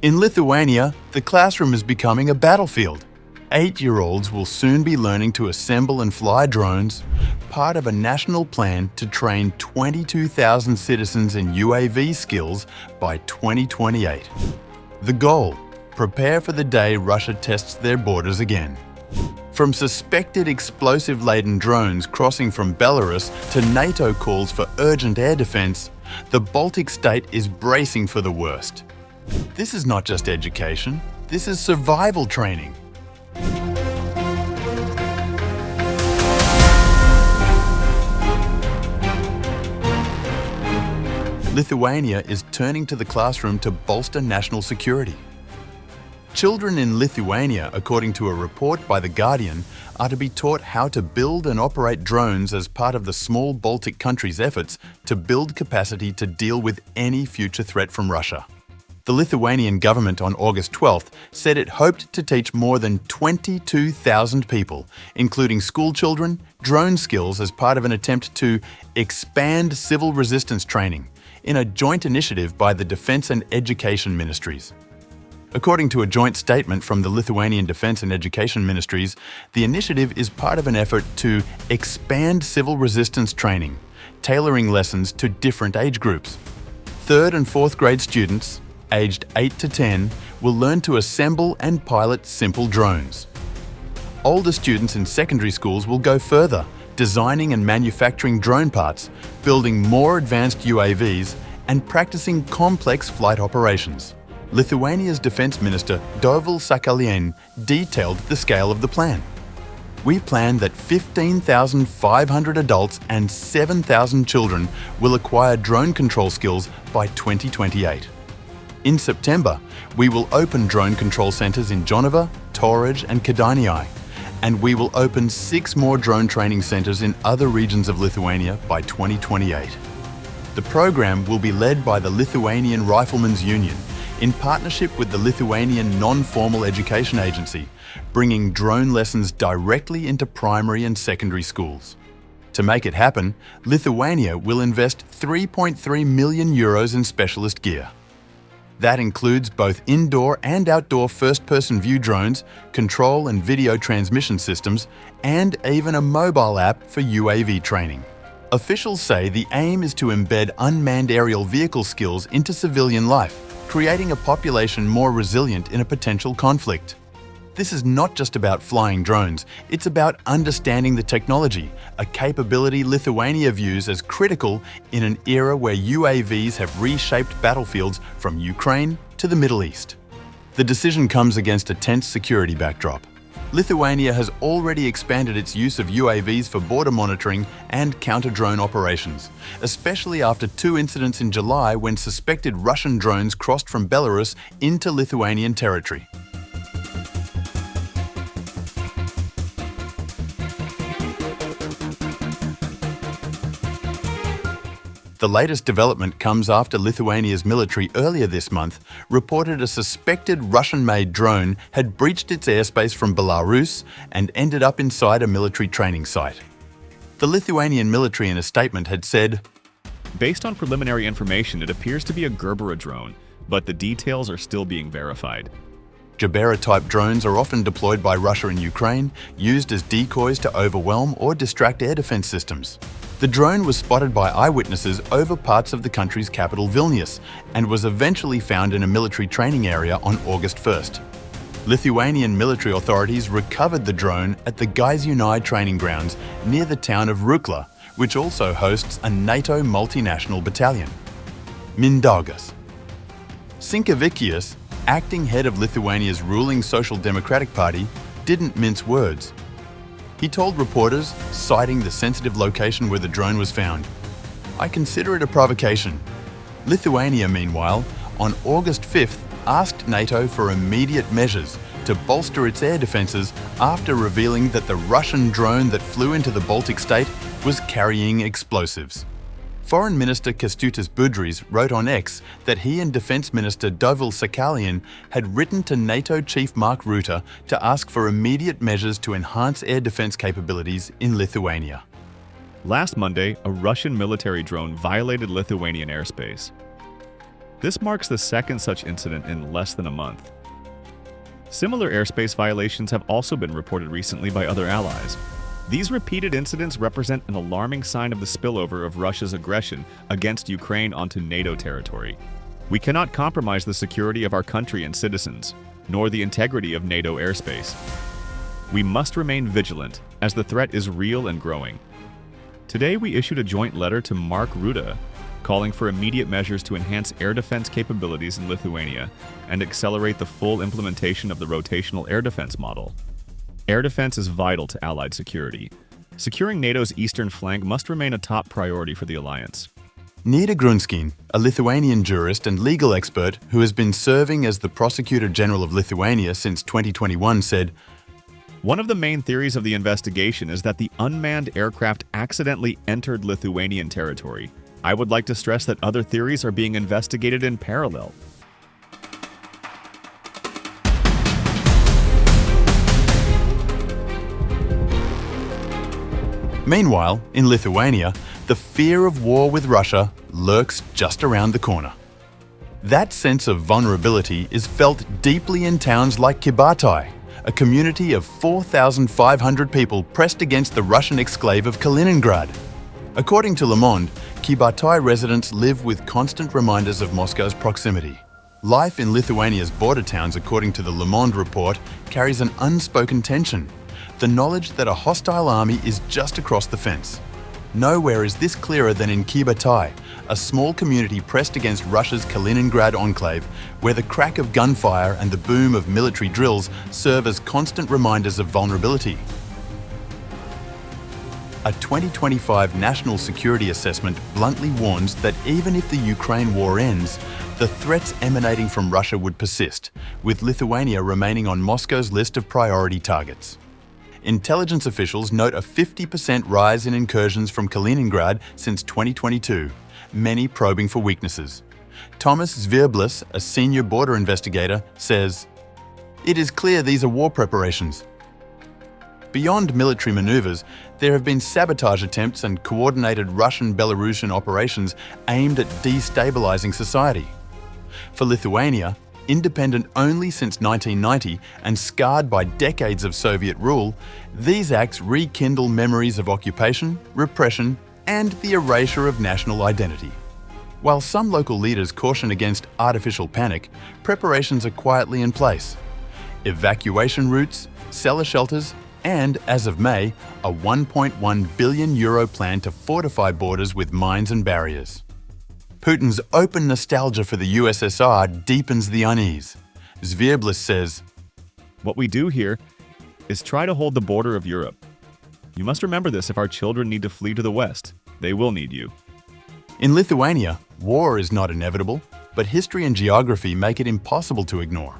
In Lithuania, the classroom is becoming a battlefield. 8-year-olds will soon be learning to assemble and fly drones, part of a national plan to train 22,000 citizens in UAV skills by 2028. The goal: prepare for the day Russia tests their borders again. From suspected explosive-laden drones crossing from Belarus to NATO calls for urgent air defense, the Baltic state is bracing for the worst. This is not just education, this is survival training. Lithuania is turning to the classroom to bolster national security. Children in Lithuania, according to a report by The Guardian, are to be taught how to build and operate drones as part of the small Baltic countries' efforts to build capacity to deal with any future threat from Russia. The Lithuanian government on August 12th said it hoped to teach more than 22,000 people, including schoolchildren, drone skills as part of an attempt to expand civil resistance training in a joint initiative by the Defense and Education Ministries. According to a joint statement from the Lithuanian Defense and Education Ministries, the initiative is part of an effort to expand civil resistance training, tailoring lessons to different age groups. 3rd and 4th grade students, aged 8 to 10, will learn to assemble and pilot simple drones. Older students in secondary schools will go further, designing and manufacturing drone parts, building more advanced UAVs, and practicing complex flight operations. Lithuania's Defense Minister Dovydas Šakalys detailed the scale of the plan. We plan that 15,500 adults and 7,000 children will acquire drone control skills by 2028. In September, we will open drone control centers in Jonava, Torage, and Kaliningrad, and we will open 6 more drone training centers in other regions of Lithuania by 2028. The program will be led by the Lithuanian Riflemen's Union, in partnership with the Lithuanian Non-Formal Education Agency, bringing drone lessons directly into primary and secondary schools. To make it happen, Lithuania will invest €3.3 million in specialist gear. That includes both indoor and outdoor first-person view drones, control and video transmission systems, and even a mobile app for UAV training. Officials say the aim is to embed unmanned aerial vehicle skills into civilian life, creating a population more resilient in a potential conflict. This is not just about flying drones, it's about understanding the technology, a capability Lithuania views as critical in an era where UAVs have reshaped battlefields from Ukraine to the Middle East. The decision comes against a tense security backdrop. Lithuania has already expanded its use of UAVs for border monitoring and counter-drone operations, especially after 2 incidents in July when suspected Russian drones crossed from Belarus into Lithuanian territory. The latest development comes after Lithuania's military earlier this month reported a suspected Russian-made drone had breached its airspace from Belarus and ended up inside a military training site. The Lithuanian military in a statement had said, "Based on preliminary information, it appears to be a Gerbera drone, but the details are still being verified." Gerbera-type drones are often deployed by Russia and Ukraine, used as decoys to overwhelm or distract air defense systems. The drone was spotted by eyewitnesses over parts of the country's capital Vilnius and was eventually found in a military training area on August 1st. Lithuanian military authorities recovered the drone at the Gyziūnai training grounds near the town of Rukla, which also hosts a NATO multinational battalion. Mindaugas. Sinkevičius, acting head of Lithuania's ruling Social Democratic Party, didn't mince words. He told reporters, citing the sensitive location where the drone was found, "I consider it a provocation." Lithuania, meanwhile, on August 5th, asked NATO for immediate measures to bolster its air defences after revealing that the Russian drone that flew into the Baltic state was carrying explosives. Foreign Minister Kęstutis Budrys wrote on X that he and Defence Minister Dovydas Šakalys had written to NATO Chief Mark Rutte to ask for immediate measures to enhance air defence capabilities in Lithuania. Last Monday, a Russian military drone violated Lithuanian airspace. This marks the second such incident in less than a month. Similar airspace violations have also been reported recently by other allies. These repeated incidents represent an alarming sign of the spillover of Russia's aggression against Ukraine onto NATO territory. We cannot compromise the security of our country and citizens, nor the integrity of NATO airspace. We must remain vigilant, as the threat is real and growing. Today, we issued a joint letter to Mark Rutte, calling for immediate measures to enhance air defense capabilities in Lithuania and accelerate the full implementation of the rotational air defense model. Air defense is vital to Allied security. Securing NATO's eastern flank must remain a top priority for the alliance. Nida Grunskin, a Lithuanian jurist and legal expert who has been serving as the Prosecutor General of Lithuania since 2021, said, "One of the main theories of the investigation is that the unmanned aircraft accidentally entered Lithuanian territory. I would like to stress that other theories are being investigated in parallel." Meanwhile, in Lithuania, the fear of war with Russia lurks just around the corner. That sense of vulnerability is felt deeply in towns like Kybartai, a community of 4,500 people pressed against the Russian exclave of Kaliningrad. According to Le Monde, Kybartai residents live with constant reminders of Moscow's proximity. Life in Lithuania's border towns, according to the Le Monde report, carries an unspoken tension: the knowledge that a hostile army is just across the fence. Nowhere is this clearer than in Kybartai, a small community pressed against Russia's Kaliningrad enclave, where the crack of gunfire and the boom of military drills serve as constant reminders of vulnerability. A 2025 National Security Assessment bluntly warns that even if the Ukraine war ends, the threats emanating from Russia would persist, with Lithuania remaining on Moscow's list of priority targets. Intelligence officials note a 50% rise in incursions from Kaliningrad since 2022, many probing for weaknesses. Thomas Zvirblis, a senior border investigator, says, "It is clear these are war preparations." Beyond military maneuvers, there have been sabotage attempts and coordinated Russian-Belarusian operations aimed at destabilizing society. For Lithuania, independent only since 1990 and scarred by decades of Soviet rule, these acts rekindle memories of occupation, repression, and the erasure of national identity. While some local leaders caution against artificial panic, preparations are quietly in place. Evacuation routes, cellar shelters, and, as of May, a €1.1 billion plan to fortify borders with mines and barriers. Putin's open nostalgia for the USSR deepens the unease. Zvirblis says, "What we do here is try to hold the border of Europe. You must remember this if our children need to flee to the West. They will need you." In Lithuania, war is not inevitable, but history and geography make it impossible to ignore.